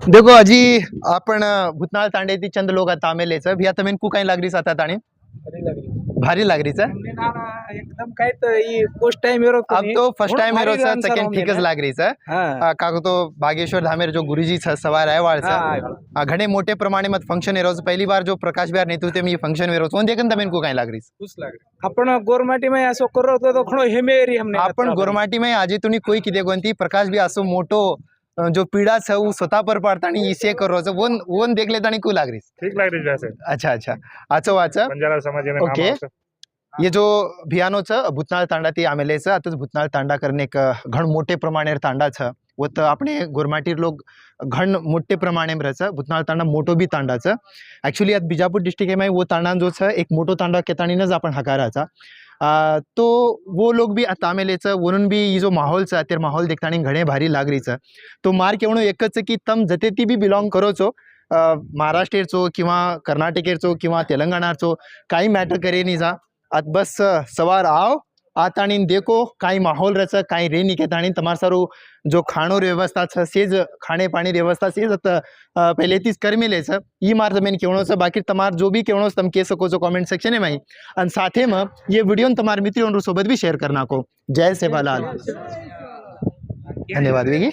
देखो अजी आपण भूतनाळ तांडे चंद लोग आता आमेलेच भी आता मेन कु काही लागरीस आता ताणी भारी लागरीस एकदम काय तर ये फर्स्ट टाइम हेरो अब तो फर्स्ट टाइम हेरो सा सेकंड ठीकच लाग लागरीस काको तो भागेश्वर धामेर जो गुरुजी छ सवार आहे वाळसा घणे मोठे प्रमाणे मत फंक्शन हेरो पहली बार जो प्रकाश बिहार नेतृत्व में फंक्शन हेरो सोन देखन तमेन को काही लागरीस आपण गोरमाटी में असो करो तो खणो हेमेरी हमने आपण गोरमाटी में आजे तुनी कोई किदे कोणती प्रकाश भी असो मोठो जो पीड़ा छ वो स्वतः पर पड़ता नहीं इसे करो जो वन देख लेता नहीं को लाग रही ठीक लग रही वैसे अच्छा अच्छा आचो वाचा बंजारा समाज में ओके ये जो भियानो छ भूतनाळ तांडा ती आमेले छ आता भूतनाळ तांडा करने एक घण मोठे प्रमाणे तांडा छ वो तो अपने गोरमाटी लोग घण मोठे प्रमाणे में रह भूतनाळ तांडा मोटो भी तांडा छ एक्चुअली आज बीजापुर डिस्ट्रिक्ट में वो तांडा जो छ एक मोटो तांडा केताणीनच आपण हकाराचा तो वो लोग भी तामेलेच वरून भी ये जो माहौल छ ते माहौल देखतानी घणे भारी लाग रही छ तो मार केवणो एकच की तम जते ती भी बिलोंग करो छो महाराष्ट्रचो किंवा कर्नाटकेचो किंवा तेलंगणाचो काही मॅटर करे नहीं जा आज बस सवार आओ आतानी देखो काही माहौल रच काही रे नहीं केतानी तमार सारू जो खाणो व्यवस्था छ सेज खाने पानी व्यवस्था सेज पहले तीस कर मिले छ ई मार जमीन केवणो छ बाकी तमार जो भी केवणो तम के सको जो कमेंट सेक्शन में अन साथे में ये वीडियो तमार मित्रों सोबत भी शेयर करना को जय सेवालाल धन्यवाद वेगी।